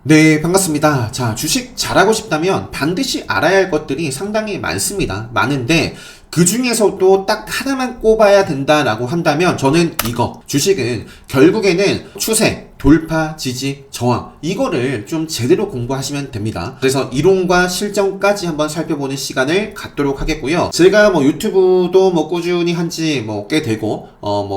네, 반갑습니다. 자, 주식 잘하고 싶다면 반드시 알아야 할 것들이 상당히 많습니다. 많은데, 그 중에서도 딱 하나만 꼽아야 된다라고 한다면, 저는 이거, 주식은 결국에는 추세, 돌파, 지지, 저항, 이거를 좀 제대로 공부하시면 됩니다. 그래서 이론과 실전까지 한번 살펴보는 시간을 갖도록 하겠고요. 제가 유튜브도 꾸준히 한지 꽤 되고,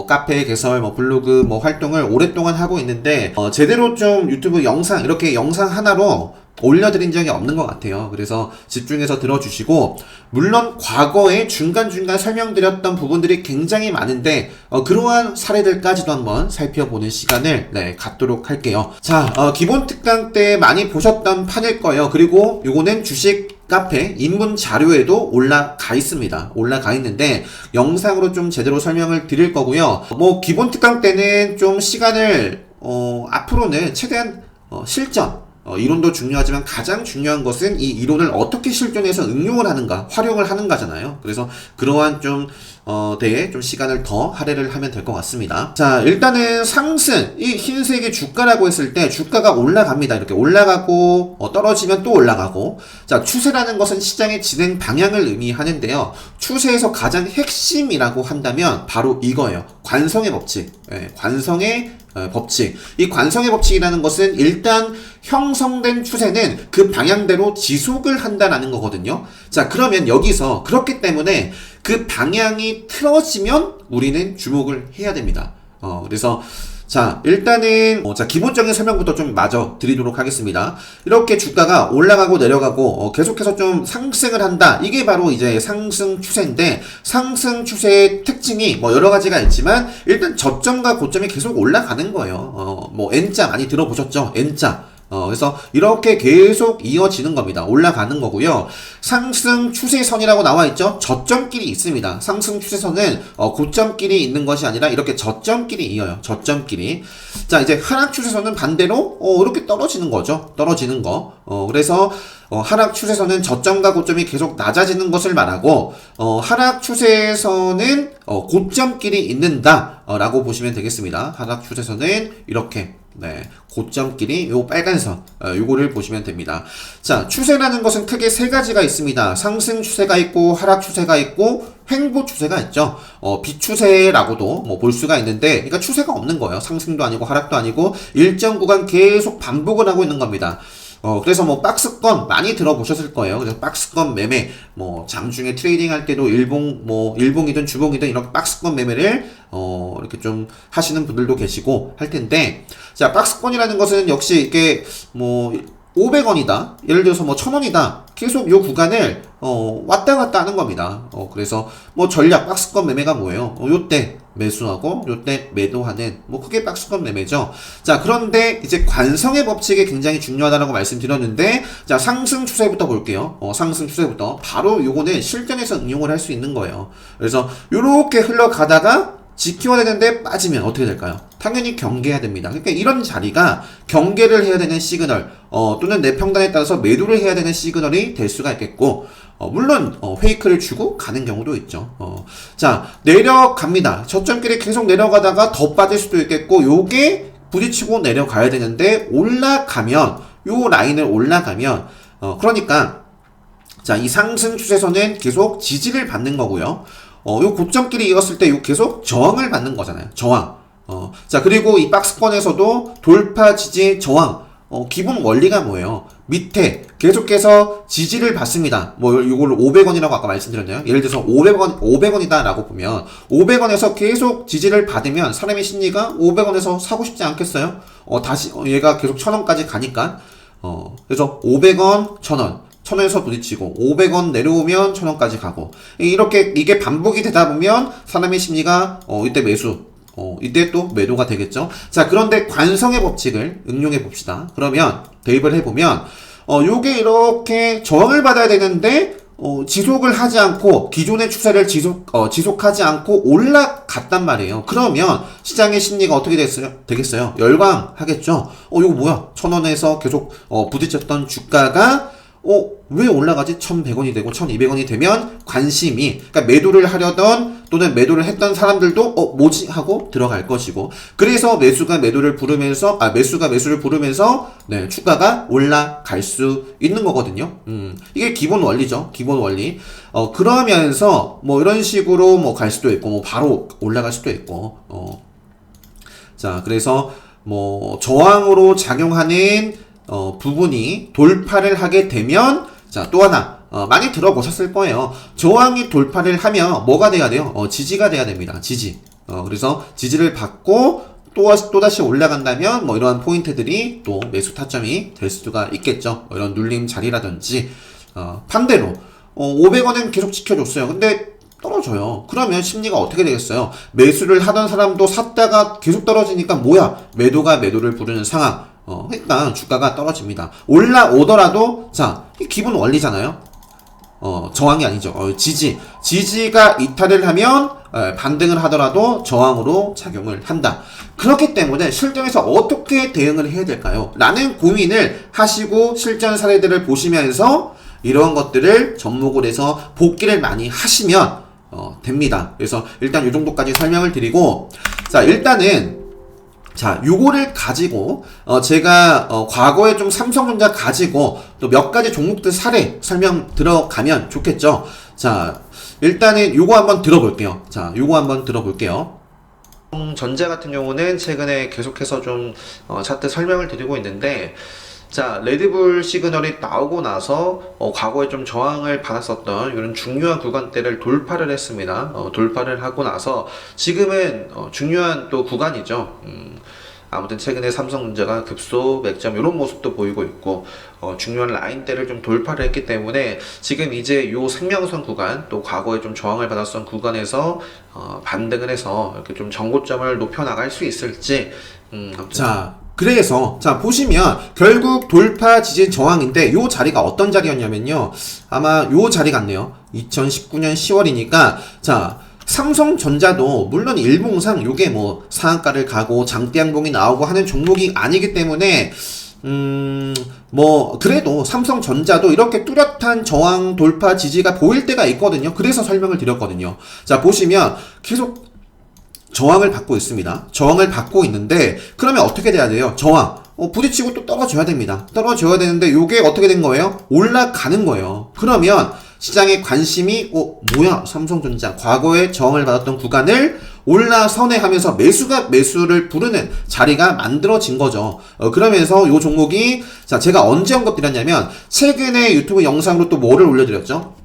카페 개설, 블로그 활동을 오랫동안 하고 있는데, 제대로 좀 유튜브 영상, 이렇게 영상 하나로 올려드린 적이 없는 것 같아요. 그래서 집중해서 들어주시고, 물론 과거에 중간중간 설명드렸던 부분들이 굉장히 많은데 그러한 사례들까지도 한번 살펴보는 시간을 갖도록 할게요. 자, 기본 특강 때 많이 보셨던 판일 거예요. 그리고 요거는 주식 카페 입문 자료에도 올라가 있습니다. 올라가 있는데 영상으로 좀 제대로 설명을 드릴 거고요. 기본 특강 때는 좀 시간을 앞으로는 최대한 실전, 이론도 중요하지만 가장 중요한 것은 이 이론을 어떻게 실전에서 응용을 하는가, 활용을 하는가잖아요. 그래서 그러한 데에 좀 시간을 더 할애를 하면 될 것 같습니다. 자, 일단은 상승, 이 흰색의 주가라고 했을 때 주가가 올라갑니다. 이렇게 올라가고 떨어지면 또 올라가고. 자, 추세라는 것은 시장의 진행 방향을 의미하는데요. 추세에서 가장 핵심이라고 한다면 바로 이거예요. 관성의 법칙. 관성의 법칙. 이 관성의 법칙이라는 것은 일단 형성된 추세는 그 방향대로 지속을 한다라는 거거든요. 자, 그러면 여기서 그렇기 때문에 그 방향이 틀어지면 우리는 주목을 해야 됩니다. 그래서 자, 일단은 기본적인 설명부터 좀 마저 드리도록 하겠습니다. 이렇게 주가가 올라가고 내려가고 계속해서 좀 상승을 한다. 이게 바로 이제 상승 추세인데, 상승 추세의 특징이 여러 가지가 있지만 일단 저점과 고점이 계속 올라가는 거예요. N자 많이 들어보셨죠? N자. 그래서 이렇게 계속 이어지는 겁니다. 올라가는 거고요. 상승 추세선이라고 나와 있죠? 저점끼리 있습니다. 상승 추세선은 고점끼리 있는 것이 아니라 이렇게 저점끼리 이어요. 저점끼리. 자, 이제 하락 추세선은 반대로 이렇게 떨어지는 거죠. 떨어지는 거. 그래서 하락 추세선은 저점과 고점이 계속 낮아지는 것을 말하고, 하락 추세선은 고점끼리 있는다 라고 보시면 되겠습니다. 하락 추세선은 이렇게 고점끼리 요 빨간 선, 요거를 보시면 됩니다. 자, 추세라는 것은 크게 세 가지가 있습니다. 상승 추세가 있고, 하락 추세가 있고, 횡보 추세가 있죠. 비추세라고도 볼 수가 있는데, 그러니까 추세가 없는 거예요. 상승도 아니고 하락도 아니고 일정 구간 계속 반복을 하고 있는 겁니다. 그래서 박스권 많이 들어보셨을 거예요. 그래서 박스권 매매, 장중에 트레이딩 할 때도 일봉이든 주봉이든 이렇게 박스권 매매를, 이렇게 좀 하시는 분들도 계시고 할 텐데, 자, 박스권이라는 것은 역시 이게 500원이다. 예를 들어서 1000원이다. 계속 요 구간을, 왔다 갔다 하는 겁니다. 그래서 전략, 박스권 매매가 뭐예요? 요때 매수하고 요때 매도하는 그게 박스권 매매죠. 자, 그런데 이제 관성의 법칙이 굉장히 중요하다고 말씀드렸는데, 자, 상승 추세부터 볼게요. 상승 추세부터 바로 요거는 실전에서 응용을 할 수 있는 거예요. 그래서 요렇게 흘러가다가 지켜야 되는데 빠지면 어떻게 될까요? 당연히 경계해야 됩니다. 그러니까 이런 자리가 경계를 해야 되는 시그널, 또는 내 평단에 따라서 매도를 해야 되는 시그널이 될 수가 있겠고, 물론 페이크를 주고 가는 경우도 있죠. 자, 내려갑니다. 저점끼리 계속 내려가다가 더 빠질 수도 있겠고, 요게 부딪히고 내려가야 되는데 올라가면, 요 라인을 올라가면, 그러니까 자, 이 상승 추세선은 계속 지지를 받는 거고요. 요 고점끼리 이었을 때 요 계속 저항을 받는 거잖아요. 저항. 자, 그리고 이 박스권에서도 돌파, 지지, 저항. 기본 원리가 뭐예요? 밑에 계속해서 지지를 받습니다. 요걸 500원이라고 아까 말씀드렸나요? 예를 들어서 500원이다 라고 보면 500원에서 계속 지지를 받으면 사람의 심리가 500원에서 사고 싶지 않겠어요? 다시 얘가 계속 1000원까지 가니까. 그래서 500원, 1000원. 1000원에서 부딪히고 500원 내려오면 1000원까지 가고, 이렇게 이게 반복이 되다 보면 사람의 심리가 이때 매수, 이때 또 매도가 되겠죠. 자, 그런데 관성의 법칙을 응용해 봅시다. 그러면 대입을 해보면 요게 이렇게 저항을 받아야 되는데 지속을 하지 않고 기존의 추세를 지속하지 않고 올라갔단 말이에요. 그러면 시장의 심리가 어떻게 되겠어요? 열광하겠죠. 이거 뭐야? 1000원에서 계속 부딪혔던 주가가 왜 올라가지? 1100원이 되고 1200원이 되면 관심이, 그러니까 매도를 하려던 또는 매도를 했던 사람들도 뭐지? 하고 들어갈 것이고, 그래서 매수가 매수를 부르면서 네, 주가가 올라갈 수 있는 거거든요. 이게 기본 원리죠. 기본 원리. 그러면서 뭐 이런 식으로 뭐 갈 수도 있고, 뭐 바로 올라갈 수도 있고, 자, 그래서 뭐 저항으로 작용하는 부분이 돌파를 하게 되면, 자, 또 하나, 많이 들어보셨을 거예요. 저항이 돌파를 하면 뭐가 돼야 돼요? 지지가 돼야 됩니다. 지지. 그래서 지지를 받고 또다시 올라간다면 뭐 이러한 포인트들이 또 매수 타점이 될 수가 있겠죠. 이런 눌림 자리라든지, 반대로, 500원은 계속 지켜줬어요. 근데 떨어져요. 그러면 심리가 어떻게 되겠어요? 매수를 하던 사람도 샀다가 계속 떨어지니까 뭐야? 매도가 매도를 부르는 상황. 그러니까 주가가 떨어집니다. 올라오더라도, 자, 이 기본 원리잖아요. 저항이 아니죠. 지지가 이탈을 하면 반등을 하더라도 저항으로 작용을 한다. 그렇기 때문에 실전에서 어떻게 대응을 해야 될까요? 라는 고민을 하시고 실전 사례들을 보시면서 이러한 것들을 접목을 해서 복기를 많이 하시면 됩니다. 그래서 일단 이 정도까지 설명을 드리고, 자, 일단은 자, 요거를 가지고 제가 과거에 좀 삼성전자 가지고 또 몇 가지 종목들 사례 설명 들어가면 좋겠죠. 자, 일단은 요거 한번 들어볼게요. 자, 요거 한번 들어볼게요. 전자 같은 경우는 최근에 계속해서 좀 차트 설명을 드리고 있는데, 자, 레드불 시그널이 나오고 나서 과거에 좀 저항을 받았었던 이런 중요한 구간대를 돌파를 했습니다. 돌파를 하고 나서 지금은 중요한 또 구간이죠. 아무튼 최근에 삼성전자가 급소 맥점 이런 모습도 보이고 있고, 중요한 라인대를 좀 돌파를 했기 때문에 지금 이제 요 생명선 구간, 또 과거에 좀 저항을 받았던 구간에서 반등을 해서 이렇게 좀 정고점을 높여 나갈 수 있을지. 자, 그래서 자, 보시면 결국 돌파 지지 저항인데 요 자리가 어떤 자리였냐면요, 아마 요 자리 같네요. 2019년 10월이니까 자, 삼성전자도 물론 일봉상 요게 뭐 상한가를 가고 장대양봉이 나오고 하는 종목이 아니기 때문에 뭐 그래도 삼성전자도 이렇게 뚜렷한 저항 돌파 지지가 보일 때가 있거든요. 그래서 설명을 드렸거든요. 자, 보시면 계속 저항을 받고 있습니다. 저항을 받고 있는데 그러면 어떻게 돼야 돼요? 저항 부딪히고 또 떨어져야 됩니다. 떨어져야 되는데 요게 어떻게 된 거예요? 올라가는 거예요. 그러면 시장의 관심이 뭐야, 삼성전자 과거에 저항을 받았던 구간을 올라선회하면서 매수가 매수를 부르는 자리가 만들어진 거죠. 그러면서 요 종목이, 자, 제가 언제 언급드렸냐면 최근에 유튜브 영상으로 또 뭐를 올려드렸죠?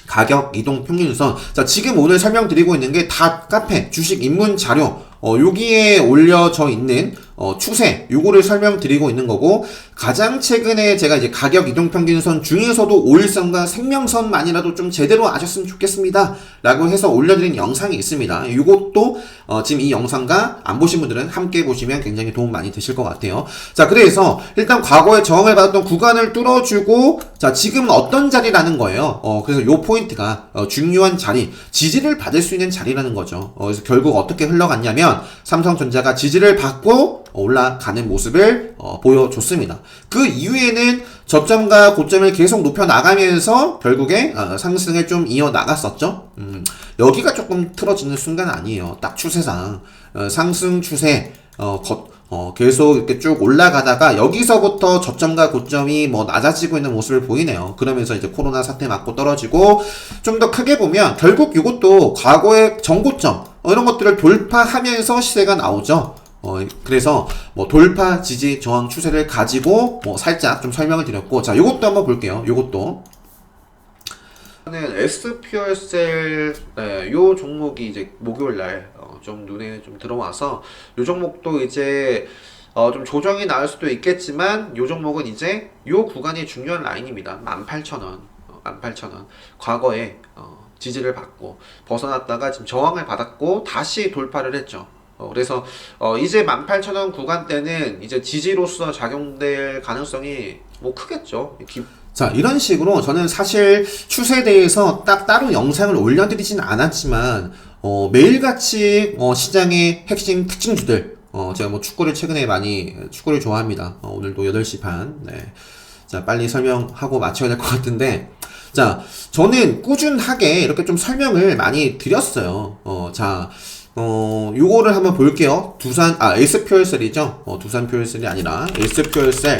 가격 이동 평균선. 자, 지금 오늘 설명드리고 있는 게 다 카페 주식 입문 자료 여기에 올려져 있는 추세, 요거를 설명드리고 있는 거고, 가장 최근에 제가 이제 가격 이동평균선 중에서도 5일선과 생명선만이라도 좀 제대로 아셨으면 좋겠습니다 라고 해서 올려드린 영상이 있습니다. 요것도 지금 이 영상과 안 보신 분들은 함께 보시면 굉장히 도움 많이 되실 것 같아요. 자, 그래서 일단 과거에 저항을 받았던 구간을 뚫어주고, 자, 지금은 어떤 자리라는 거예요. 그래서 요 포인트가 중요한 자리, 지지를 받을 수 있는 자리라는 거죠. 그래서 결국 어떻게 흘러갔냐면 삼성전자가 지지를 받고 올라가는 모습을 보여줬습니다. 그 이후에는 저점과 고점을 계속 높여 나가면서 결국에 상승을 좀 이어 나갔었죠. 여기가 조금 틀어지는 순간 아니에요. 딱 추세상 상승 추세 계속 이렇게 쭉 올라가다가 여기서부터 저점과 고점이 뭐 낮아지고 있는 모습을 보이네요. 그러면서 이제 코로나 사태 맞고 떨어지고, 좀 더 크게 보면 결국 이것도 과거의 정고점 이런 것들을 돌파하면서 시세가 나오죠. 그래서 뭐 돌파 지지 저항 추세를 가지고 뭐 살짝 좀 설명을 드렸고, 자, 요것도 한번 볼게요. 요것도 SPR셀, 네, 요 종목이 이제 목요일날 좀 눈에 좀 들어와서 요 종목도 이제 좀 조정이 나올 수도 있겠지만 요 종목은 이제 요 구간이 중요한 라인입니다. 18,000원, 18,000원 과거에 지지를 받고 벗어났다가 지금 저항을 받았고 다시 돌파를 했죠. 그래서 이제 18,000원 구간대는 이제 지지로서 작용될 가능성이 뭐 크겠죠. 자, 이런 식으로 저는 사실 추세에 대해서 딱 따로 영상을 올려드리진 않았지만 매일같이 시장의 핵심 특징주들, 제가 뭐 축구를 최근에 많이 축구를 좋아합니다. 오늘도 8시 반. 네. 자, 빨리 설명하고 마쳐야 될 것 같은데, 자, 저는 꾸준하게 이렇게 좀 설명을 많이 드렸어요. 요거를 한번 볼게요. SQL셀이죠. 두산 퓨얼셀이 아니라 SQL셀.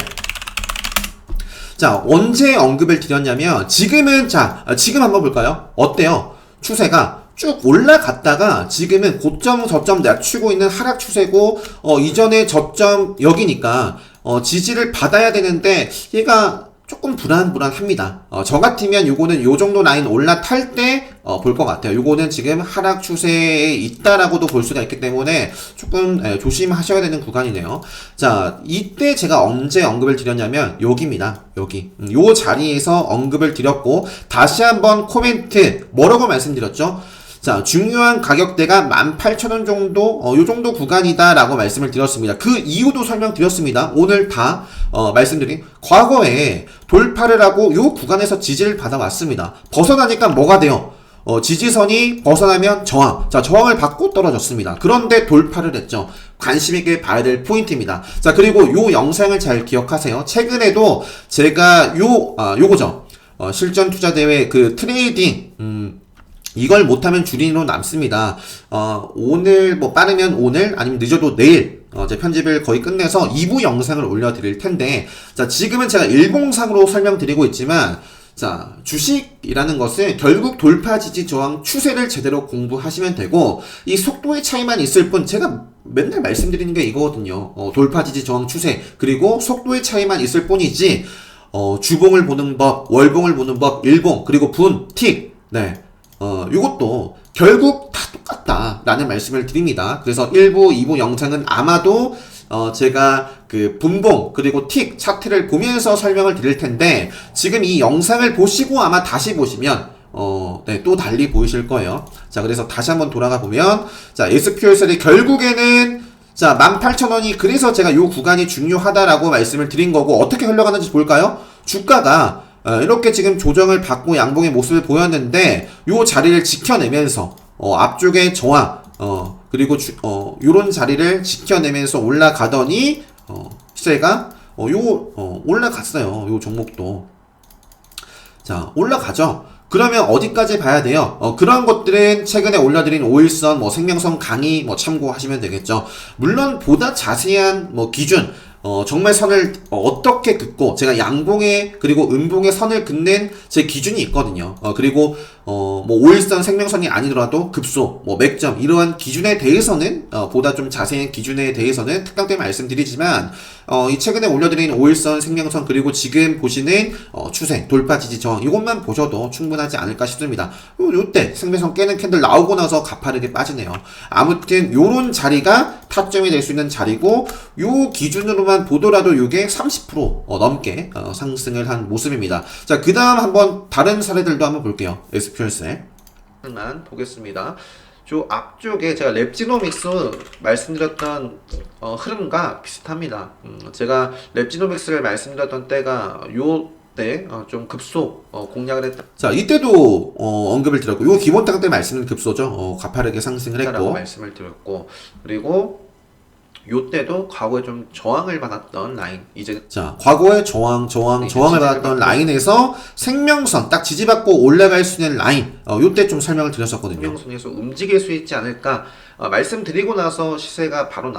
자, 언제 언급을 드렸냐면, 지금 한번 볼까요? 어때요? 추세가 쭉 올라갔다가 지금은 고점 저점 낮추고 있는 하락 추세고, 이전에 저점 여기니까 지지를 받아야 되는데 얘가 조금 불안합니다. 저 같으면 요거는 요 정도 라인 올라탈 때 볼 것 같아요. 요거는 지금 하락 추세에 있다라고도 볼 수가 있기 때문에 조금 조심하셔야 되는 구간이네요. 자, 이때 제가 언제 언급을 드렸냐면 여기입니다. 여기 요 자리에서 언급을 드렸고, 다시 한번 코멘트 뭐라고 말씀드렸죠? 자, 중요한 가격대가 18,000원 정도, 요 정도 구간이다라고 말씀을 드렸습니다. 그 이유도 설명드렸습니다. 오늘 다, 말씀드린, 과거에 돌파를 하고 요 구간에서 지지를 받아왔습니다. 벗어나니까 뭐가 돼요? 지지선이 벗어나면 저항. 자, 저항을 받고 떨어졌습니다. 그런데 돌파를 했죠. 관심있게 봐야 될 포인트입니다. 자, 그리고 요 영상을 잘 기억하세요. 최근에도 제가 요거죠. 실전 투자 대회 그 트레이딩, 이걸 못하면 주린으로 남습니다. 오늘, 빠르면 오늘, 아니면 늦어도 내일, 제 편집을 거의 끝내서 2부 영상을 올려드릴 텐데, 자, 지금은 제가 일봉상으로 설명드리고 있지만, 자, 주식이라는 것은 결국 돌파 지지 저항 추세를 제대로 공부하시면 되고, 이 속도의 차이만 있을 뿐, 제가 맨날 말씀드리는 게 이거거든요. 돌파 지지 저항 추세, 그리고 속도의 차이만 있을 뿐이지, 주봉을 보는 법, 월봉을 보는 법, 일봉, 그리고 분, 틱, 네. 요것도 결국 다 똑같다라는 말씀을 드립니다. 그래서 1부, 2부 영상은 아마도 제가 그 분봉 그리고 틱 차트를 보면서 설명을 드릴 텐데, 지금 이 영상을 보시고 아마 다시 보시면 또 달리 보이실 거예요. 자, 그래서 다시 한번 돌아가 보면, 자, SQL셀이 결국에는, 자, 18,000원이, 그래서 제가 요 구간이 중요하다라고 말씀을 드린 거고, 어떻게 흘러가는지 볼까요? 주가가 이렇게 지금 조정을 받고 양봉의 모습을 보였는데, 요 자리를 지켜내면서 앞쪽에 저항, 그리고 요런 자리를 지켜내면서 올라가더니 시세가 올라갔어요. 요 종목도. 자, 올라가죠. 그러면 어디까지 봐야 돼요? 그런 것들은 최근에 올려드린 5일선, 생명선 강의 참고하시면 되겠죠. 물론 보다 자세한 기준, 정말 선을 어떻게 긋고, 제가 양봉에 그리고 음봉에 선을 긋는 제 기준이 있거든요. 그리고 5일선 생명선이 아니더라도 급소, 맥점, 이러한 기준에 대해서는 보다 좀 자세한 기준에 대해서는 특강 때 말씀드리지만, 이 최근에 올려드린 5일선 생명선, 그리고 지금 보시는 추세, 돌파 지지 저항, 이것만 보셔도 충분하지 않을까 싶습니다. 요때 생명선 깨는 캔들 나오고 나서 가파르게 빠지네요. 아무튼 요런 자리가 타점이 될 수 있는 자리고, 요 기준으로만 보더라도 요게 30% 넘게 상승을 한 모습입니다. 자, 그 다음 한번 다른 사례들도 한번 볼게요. SQL셀 만 보겠습니다. 저 앞쪽에 제가 랩지노믹스 말씀드렸던 흐름과 비슷합니다. 제가 랩지노믹스를 말씀드렸던 때가 요 때 좀 급소 공략을 했다. 자, 이때도 언급을 드렸고, 요 기본 딱 때 말씀은 급소죠. 가파르게 상승을 했고 말씀을 드렸고, 그리고 요때도 과거에 좀 저항을 받았던 라인, 이제 자, 과거에 저항을 받았던 라인에서 생명선 딱 지지받고 올라갈 수 있는 라인, 요때 좀 설명을 드렸었거든요. 생명선에서 움직일 수 있지 않을까 말씀드리고 나서 시세가 바로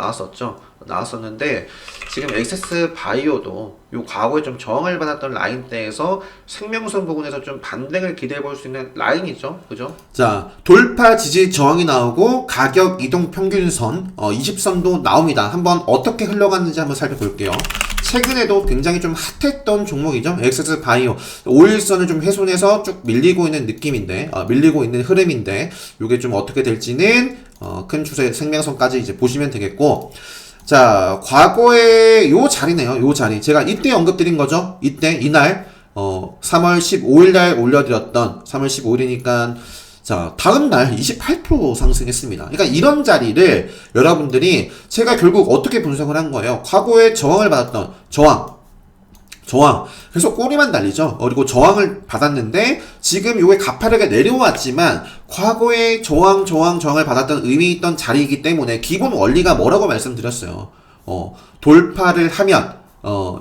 나왔었는데, 지금 엑세스 바이오도 요 과거에 좀 저항을 받았던 라인대에서 생명선 부분에서 좀 반등을 기대해 볼 수 있는 라인이죠. 그죠? 자, 돌파 지지 저항이 나오고 가격 이동 평균선 20선도 나옵니다. 한번 어떻게 흘러갔는지 한번 살펴볼게요. 최근에도 굉장히 좀 핫했던 종목이죠. 엑세스 바이오 5일선을 좀 훼손해서 쭉 밀리고 있는 느낌인데, 밀리고 있는 흐름인데, 요게 좀 어떻게 될지는 큰 추세 생명선까지 이제 보시면 되겠고, 자, 과거에 요 자리네요. 요 자리. 제가 이때 언급드린 거죠. 이날 3월 15일 날 올려드렸던, 3월 15일이니까 자, 다음 날 28% 상승했습니다. 그러니까 이런 자리를 여러분들이, 제가 결국 어떻게 분석을 한 거예요? 과거에 저항을 받았던 저항. 그래서 꼬리만 달리죠. 그리고 저항을 받았는데, 지금 요게 가파르게 내려왔지만, 과거에 저항을 받았던 의미 있던 자리이기 때문에, 기본 원리가 뭐라고 말씀드렸어요? 돌파를 하면,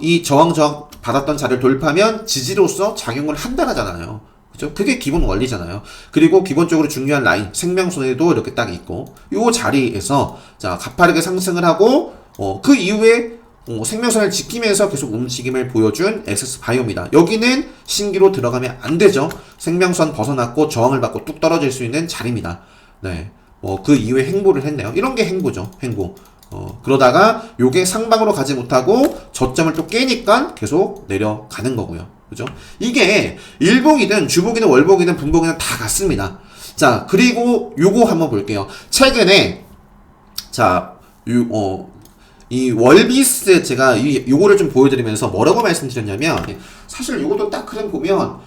이 저항 받았던 자리를 돌파하면 지지로서 작용을 한다라잖아요. 그죠? 그게 기본 원리잖아요. 그리고 기본적으로 중요한 라인, 생명선에도 이렇게 딱 있고, 요 자리에서, 자, 가파르게 상승을 하고, 그 이후에, 생명선을 지키면서 계속 움직임을 보여준 엑세스바이오입니다. 여기는 신기로 들어가면 안 되죠. 생명선 벗어났고, 저항을 받고 뚝 떨어질 수 있는 자리입니다. 네. 그 이후에 행보를 했네요. 이런 게 행보죠. 행보. 그러다가 요게 상방으로 가지 못하고 저점을 또 깨니까 계속 내려가는 거고요. 그죠? 이게 일봉이든 주봉이든 월봉이든 분봉이든 다 같습니다. 자, 그리고 요거 한번 볼게요. 최근에 자, 이 월비스 제가 요거를 좀 보여드리면서 뭐라고 말씀드렸냐면, 사실 요것도 딱 그림 보면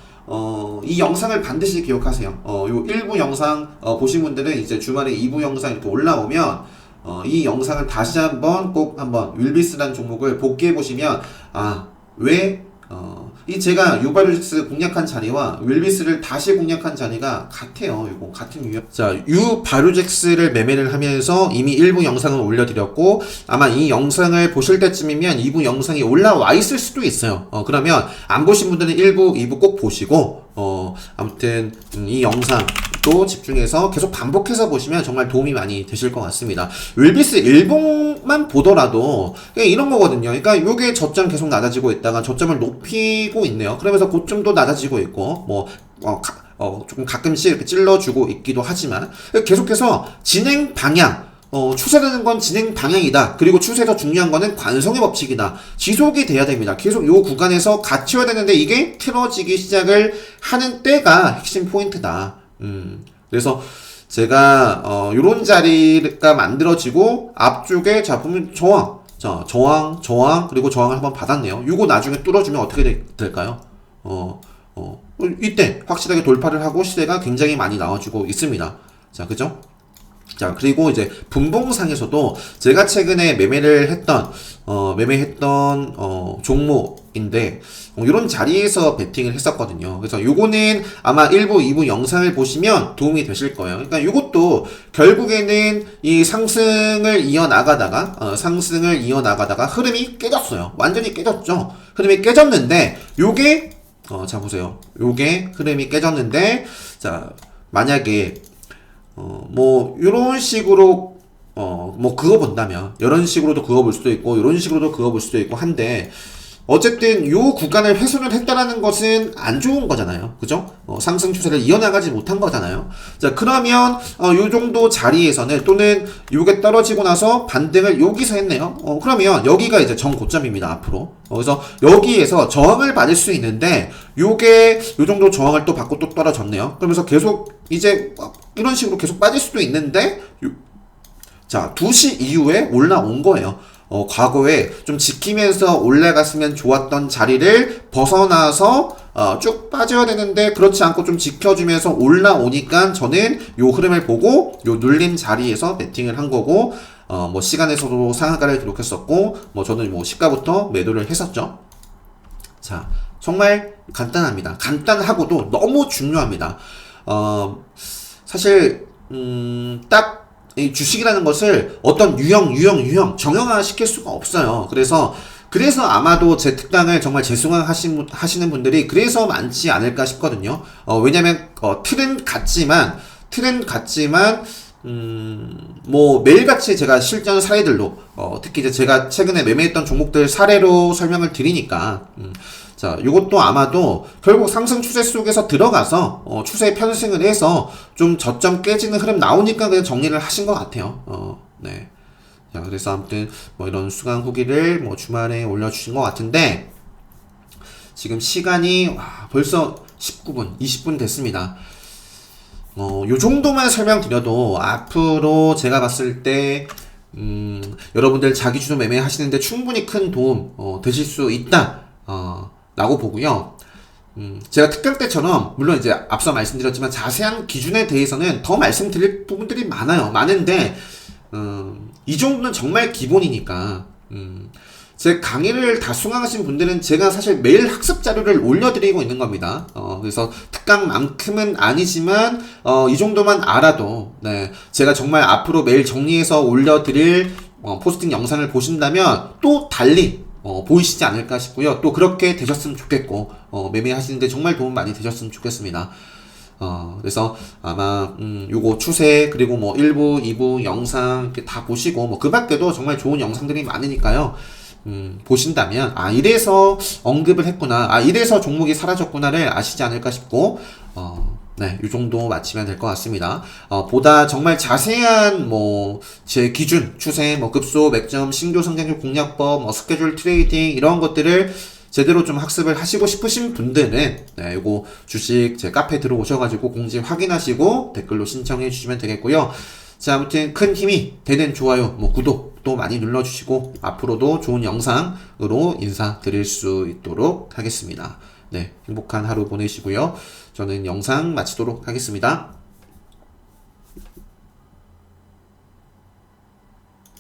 이 영상을 반드시 기억하세요. 요 1부 영상 보신 분들은 이제 주말에 2부 영상 이렇게 올라오면 이 영상을 다시 한번 꼭 한번 윌비스라는 종목을 복귀해 보시면, 왜 이 제가 유바료직스 공략한 자리와 윌비스를 다시 공략한 자리가 같아요. 이거 같은 유형. 자, 유바료직스를 매매를 하면서 이미 1부 영상을 올려드렸고, 아마 이 영상을 보실 때쯤이면 2부 영상이 올라와 있을 수도 있어요. 그러면 안 보신 분들은 1부, 2부 꼭 보시고, 아무튼 이 영상 또 집중해서 계속 반복해서 보시면 정말 도움이 많이 되실 것 같습니다. 윌비스 일봉만 보더라도 이런 거거든요. 그러니까 요게 저점 계속 낮아지고 있다가 저점을 높이고 있네요. 그러면서 고점도 낮아지고 있고, 조금 가끔씩 이렇게 찔러주고 있기도 하지만, 계속해서 진행 방향, 추세라는 건 진행 방향이다. 그리고 추세에서 중요한 거는 관성의 법칙이다. 지속이 돼야 됩니다. 계속 요 구간에서 갇혀야 되는데 이게 틀어지기 시작을 하는 때가 핵심 포인트다. 그래서 제가 요런 자리가 만들어지고 앞쪽에 자 보면 저항 그리고 저항을 한번 받았네요. 요거 나중에 뚫어주면 어떻게 될까요? 이때 확실하게 돌파를 하고 시세가 굉장히 많이 나와주고 있습니다. 자, 그죠? 자, 그리고 이제 분봉상에서도 제가 최근에 매매했던 종목인데, 이런 자리에서 베팅을 했었거든요. 그래서 요거는 아마 1부, 2부 영상을 보시면 도움이 되실 거예요. 그러니까 요것도 결국에는 이 상승을 이어나가다가 흐름이 깨졌어요. 완전히 깨졌죠. 흐름이 깨졌는데, 요게, 자, 보세요. 요게 흐름이 깨졌는데, 자, 만약에 요런 식으로, 그거 본다면, 이런 식으로도 그거 볼 수도 있고, 이런 식으로도 그거 볼 수도 있고 한데, 어쨌든 요 구간을 훼손을 했다라는 것은 안 좋은 거잖아요. 그죠? 상승 추세를 이어나가지 못한 거잖아요. 자, 그러면, 요 정도 자리에서는, 또는 요게 떨어지고 나서 반등을 여기서 했네요. 그러면 여기가 이제 정고점입니다, 앞으로. 그래서 여기에서 저항을 받을 수 있는데, 요게, 요 정도 저항을 또 받고 또 떨어졌네요. 그러면서 계속, 이제, 이런 식으로 계속 빠질 수도 있는데, 자, 2시 이후에 올라온 거예요. 과거에 좀 지키면서 올라갔으면 좋았던 자리를 벗어나서 쭉 빠져야 되는데 그렇지 않고 좀 지켜주면서 올라오니까 저는 요 흐름을 보고 요 눌림 자리에서 베팅을 한 거고, 시간에서도 상한가를 기록했었고, 저는 시가부터 매도를 했었죠. 자, 정말 간단합니다. 간단하고도 너무 중요합니다. 사실 딱 이 주식이라는 것을 어떤 유형 정형화 시킬 수가 없어요. 그래서 아마도 제 특강을 정말 재수강 하시는 분들이 그래서 많지 않을까 싶거든요. 왜냐면 틀은 같지만 매일같이 제가 실전 사례들로, 특히 이제 제가 최근에 매매했던 종목들 사례로 설명을 드리니까, 자, 요것도 아마도 결국 상승 추세 속에서 들어가서, 추세 편승을 해서 좀 저점 깨지는 흐름 나오니까 그냥 정리를 하신 것 같아요. 네. 자, 그래서 아무튼, 이런 수강 후기를 주말에 올려주신 것 같은데, 지금 시간이, 벌써 19분, 20분 됐습니다. 요 정도만 설명드려도 앞으로 제가 봤을 때 여러분들 자기 주도 매매 하시는데 충분히 큰 도움 되실 수 있다 라고 보고요. 제가 특강 때처럼 물론 이제 앞서 말씀드렸지만 자세한 기준에 대해서는 더 말씀드릴 부분들이 많은데 이 정도는 정말 기본이니까 제 강의를 다 수강하신 분들은 제가 사실 매일 학습 자료를 올려드리고 있는 겁니다. 그래서 특강만큼은 아니지만, 이 정도만 알아도, 네. 제가 정말 앞으로 매일 정리해서 올려드릴, 포스팅 영상을 보신다면, 또 달리, 보이시지 않을까 싶고요. 또 그렇게 되셨으면 좋겠고, 매매하시는데 정말 도움 많이 되셨으면 좋겠습니다. 그래서 아마 요거 추세 그리고 뭐 1부, 2부 영상 이렇게 다 보시고 뭐 그 밖에도 정말 좋은 영상들이 많으니까요. 보신다면 이래서 언급을 했구나, 이래서 종목이 사라졌구나를 아시지 않을까 싶고, 네, 이 정도 마치면 될 것 같습니다. 보다 정말 자세한 제 기준, 추세, 급소, 맥점, 신규 성장률 공략법, 스케줄 트레이딩 이런 것들을 제대로 좀 학습을 하시고 싶으신 분들은 네, 요거 주식 제 카페 들어오셔가지고 공지 확인하시고 댓글로 신청해 주시면 되겠고요. 자, 아무튼 큰 힘이 되는 좋아요, 구독도 많이 눌러주시고 앞으로도 좋은 영상으로 인사드릴 수 있도록 하겠습니다. 네, 행복한 하루 보내시고요. 저는 영상 마치도록 하겠습니다.